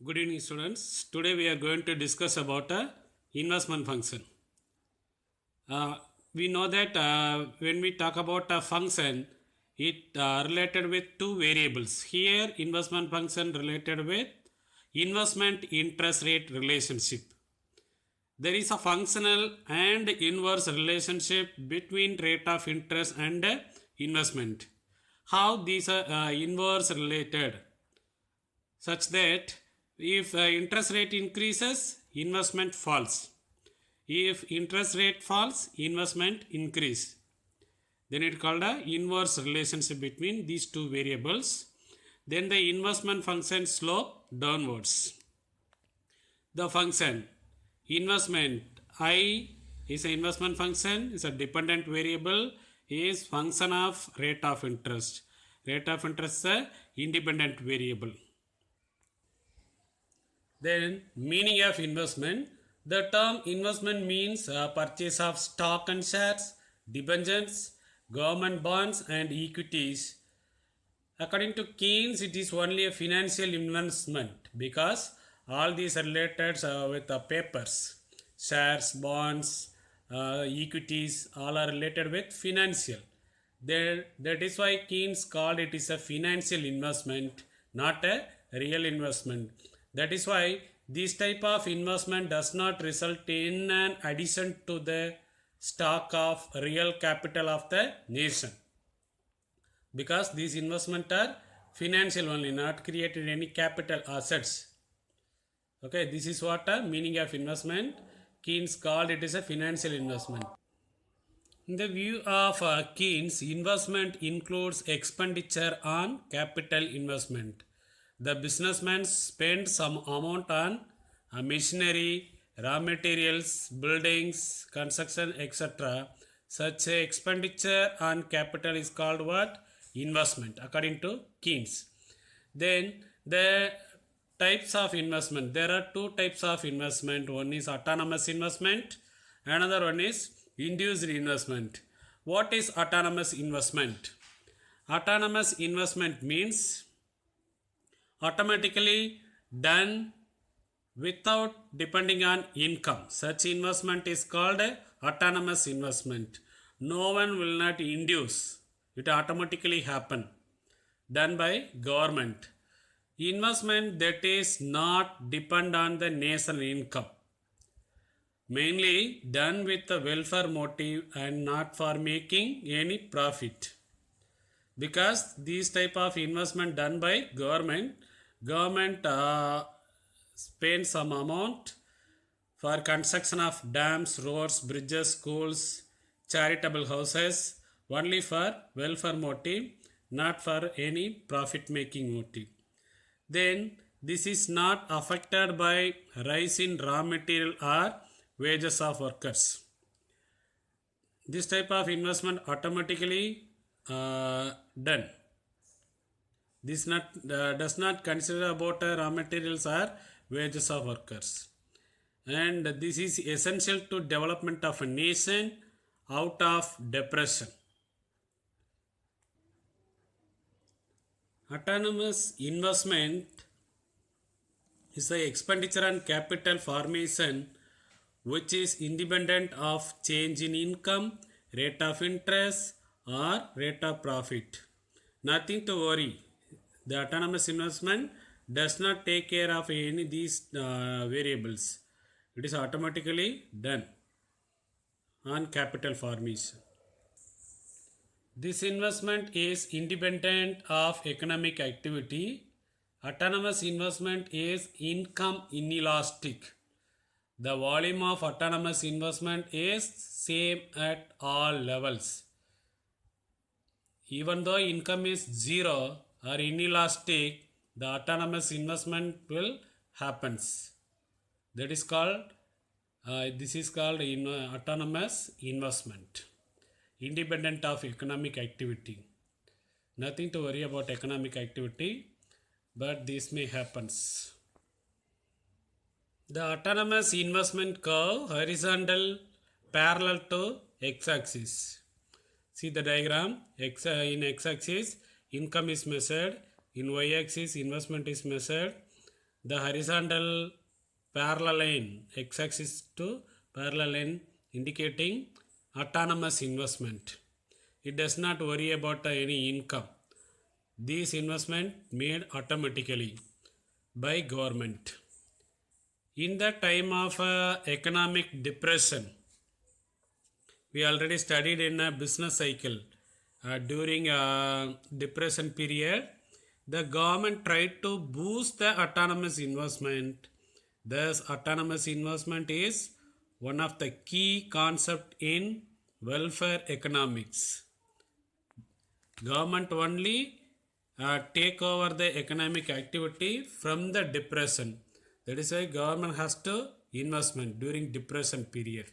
Good evening, students. Today we are going to discuss about a investment function. Uh, we know that when we talk about a function, it related with two variables. Here, investment function related with investment interest rate relationship. There is a functional and inverse relationship between rate of interest and investment. How these are inverse related? Such that if interest rate increases, investment falls. If interest rate falls, investment increase. Then it called a inverse relationship between these two variables. Then the investment function slope downwards. The function investment I is an investment function, is a dependent variable, is function of rate of interest. Rate of interest is a independent variable. Then meaning of investment. The term investment means purchase of stock and shares, debentures, government bonds and equities. According to Keynes, it is only a financial investment because all these are related with the papers, shares, bonds, equities, all are related with financial. That is why Keynes called it is a financial investment, not a real investment. That is why this type of investment does not result in an addition to the stock of real capital of the nation, because these investment are financial only, not created any capital assets. Okay, this is what a meaning of investment. Keynes called it is a financial investment. In the view of Keynes, investment includes expenditure on capital investment. The businessman spends some amount on machinery, raw materials, buildings, construction, etc. Such a expenditure on capital is called what? Investment, according to Keynes. Then the types of investment. There are two types of investment. One is autonomous investment, another one is induced investment. What is autonomous investment? Autonomous investment means automatically done without depending on income. Such investment is called autonomous investment. No one will not induce, it automatically happen, done by government. Investment that is not depend on the national income, mainly done with the welfare motive and not for making any profit. Because these type of investment done by government spend some amount for construction of dams, roads, bridges, schools, charitable houses, only for welfare motive, not for any profit making motive. Then this is not affected by rise in raw material or wages of workers. This type of investment automatically done. This does not consider about raw materials or wages of workers. And this is essential to development of a nation out of depression. Autonomous investment is the expenditure on capital formation which is independent of change in income, rate of interest or rate of profit. Nothing to worry. The autonomous investment does not take care of any of these variables. It is automatically done on capital formation. This investment is independent of economic activity. Autonomous investment is income inelastic. The volume of autonomous investment is same at all levels. Even though income is zero or inelastic, the autonomous investment will happens. That is called this is called autonomous investment, independent of economic activity. Nothing to worry about economic activity, but this may happens. The autonomous investment curve horizontal parallel to x-axis. See the diagram. In x-axis income is measured, in y-axis investment is measured. The horizontal parallel line, x-axis to parallel line indicating autonomous investment. It does not worry about any income. These investment made automatically by government. In the time of economic depression, we already studied in a business cycle. During depression period, the government tried to boost the autonomous investment. Thus, autonomous investment is one of the key concept in welfare economics. Government only take over the economic activity from the depression. That is why government has to investment during depression period.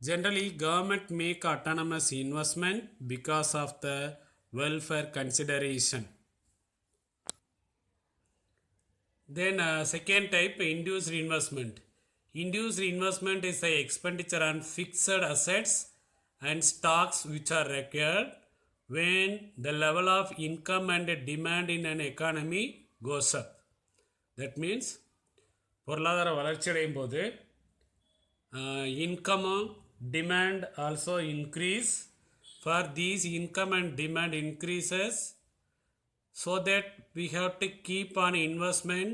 Generally, government make autonomous investment because of the welfare consideration. Then second type, induced investment. Induced investment is the expenditure on fixed assets and stocks which are required when the level of income and demand in an economy goes up. That means பொருளாதார வளர்ச்சி அடையும் போது income demand also increase. For these income and demand increases, so that we have to keep on investment,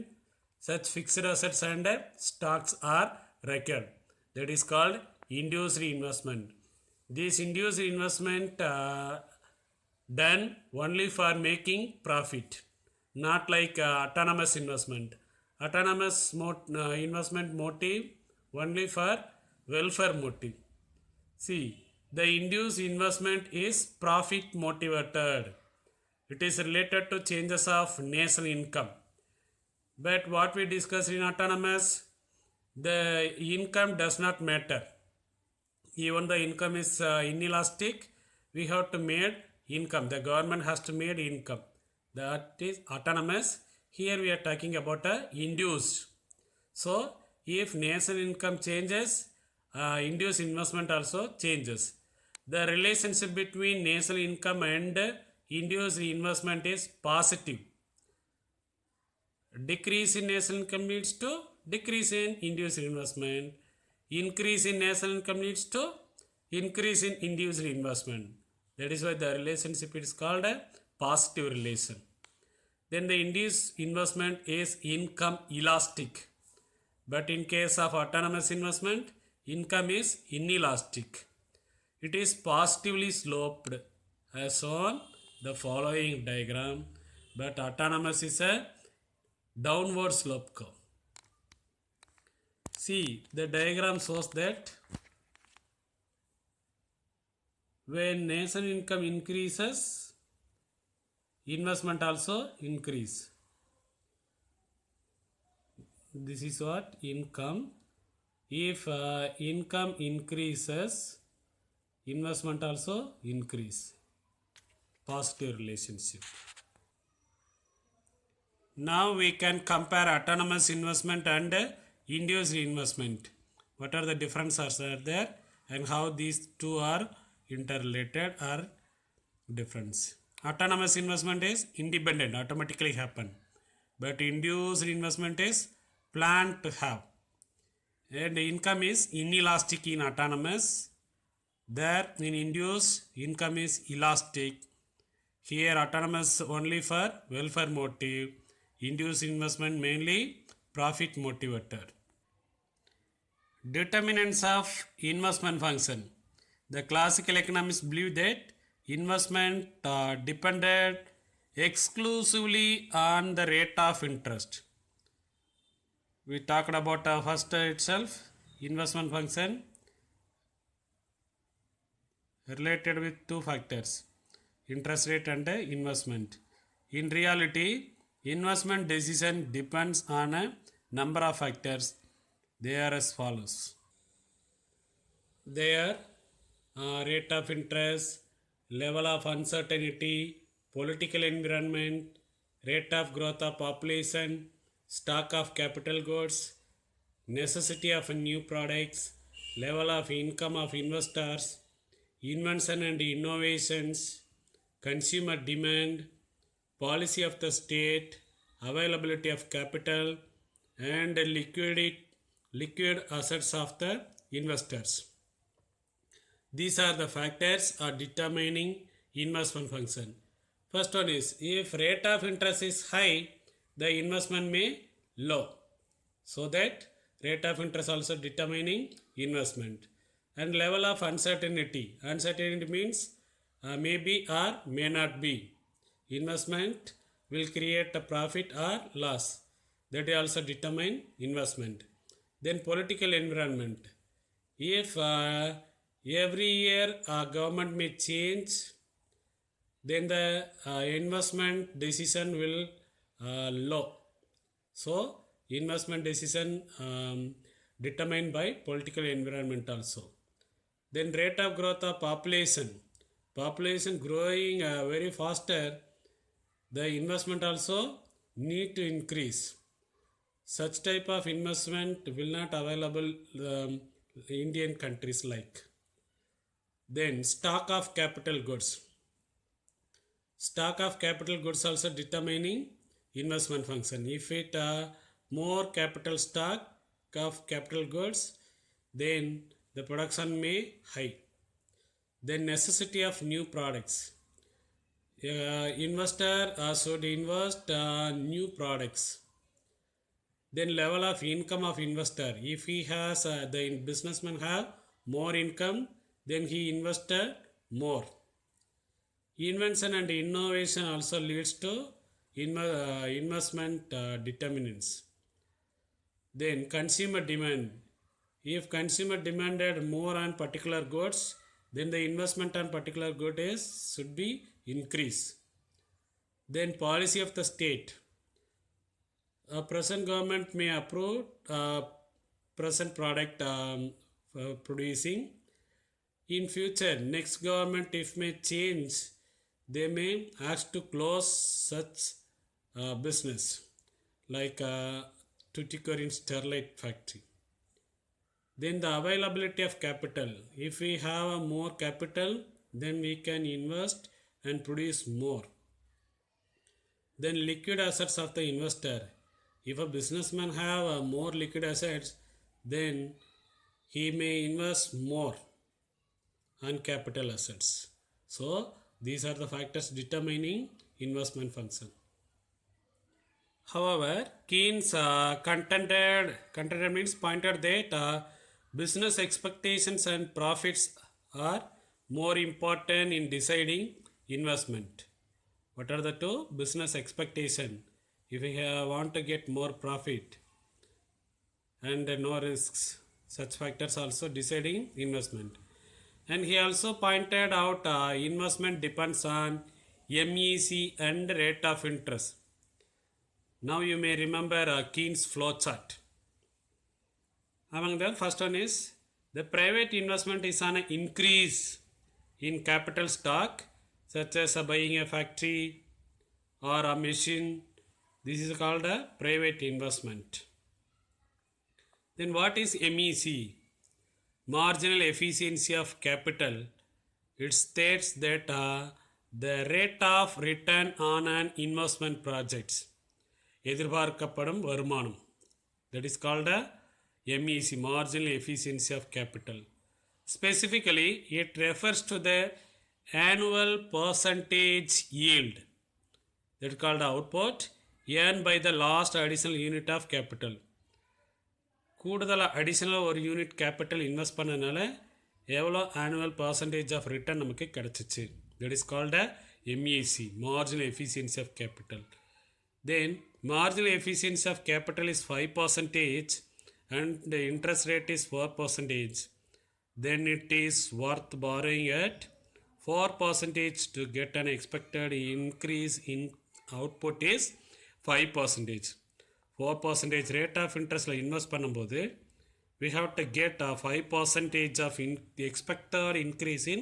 such fixed assets and stocks are required. That is called induced investment. This induced investment done only for making profit, not like autonomous investment. Autonomous investment motive only for welfare motive. See, the induced investment is profit motivated. It is related to changes of national income. But what we discussed in autonomous, the income does not matter. Even the income is inelastic, we have to make income. The government has to make income. That is autonomous. Here we are talking about induced. So if national income changes, induced investment also changes. The relationship between national income and induced investment is positive. Decrease in national income leads to decrease in induced investment. Increase in national income leads to increase in induced investment. That is why the relationship is called a positive relation. Then the induced investment is income elastic. But in case of autonomous investment, income is inelastic. It is positively sloped as shown the following diagram, but autonomous is a downward slope curve. See, the diagram shows that when national income increases, investment also increase. This is what income. If income increases, investment also increase. Positive relationship. Now we can compare autonomous investment and induced investment. What are the differences are there and how these two are interrelated or difference. Autonomous investment is independent, automatically happen. But induced investment is planned to have. And income is inelastic in autonomous. There in induced, income is elastic. Here autonomous only for welfare motive. Induced investment mainly profit motivated. Determinants of investment function. The classical economists believe that investment depended exclusively on the rate of interest. We talked about first itself, investment function related with two factors, interest rate and investment. In reality, investment decision depends on a number of factors. They are as follows. They are rate of interest, level of uncertainty, political environment, rate of growth of population, stock of capital goods, necessity of new products, level of income of investors, invention and innovations, consumer demand, policy of the state, availability of capital, and liquid assets of the investors. These are the factors are determining investment function. First one is if rate of interest is high, the investment may low. So that rate of interest also determining investment. And level of uncertainty. Uncertainty means maybe or may not be. Investment will create a profit or loss. That also determine investment. Then political environment. If every year government may change, then the investment decision will low. So investment decision determined by political environment also. Then rate of growth of population. Population growing very faster, the investment also need to increase. Such type of investment will not available Indian countries like. Then stock of capital goods. Stock of capital goods also determining investment function. If it more capital stock of capital goods, then the production may high. Then necessity of new products. Investor should invest new products. Then level of income of investor. If he has the businessman have more income, then he invested more. Invention and innovation also leads to investment determinants. Then consumer demand. If consumer demanded more on particular goods, then the investment on particular good should be increased. Then policy of the state. A present government may approve present product producing. In future, next government if may change, they may ask to close such business like Tuticorin Sterlite factory. Then the availability of capital. If we have more capital, then we can invest and produce more. Then liquid assets of the investor. If a businessman have more liquid assets, then he may invest more on capital assets. So these are the factors determining investment function. However, Keynes contended means pointed that business expectations and profits are more important in deciding investment. What are the two? Business expectation. If we want to get more profit and no risks, such factors also deciding investment. And he also pointed out investment depends on MEC and rate of interest. Now you may remember Keynes flow chart. Among them, first one is the private investment is on an increase in capital stock, such as buying a factory or a machine. This is called a private investment. Then what is MEC? Marginal efficiency of capital. It states that the rate of return on an investment projects. எதிர்பார்க்கப்படும் வருமானம். That is called a MEC, marginal efficiency of capital. Specifically, it refers to the annual percentage yield. That is called output earned by the last additional unit of capital. கூடுதல் அடிஷ்னலாக ஒரு unit capital invest பண்ணனால எவ்வளோ annual percentage of return நமக்கு கிடச்சிச்சு. That is called a MEC, marginal efficiency of capital. Then marginal efficiency of capital is 5% and the interest rate is 4%. Then it is worth borrowing at 4% to get an expected increase in output is 5%. 4% rate of interest invest பண்ணும்போது we have to get a 5% of expected increase in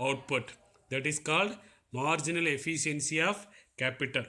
output. That is called marginal efficiency of capital.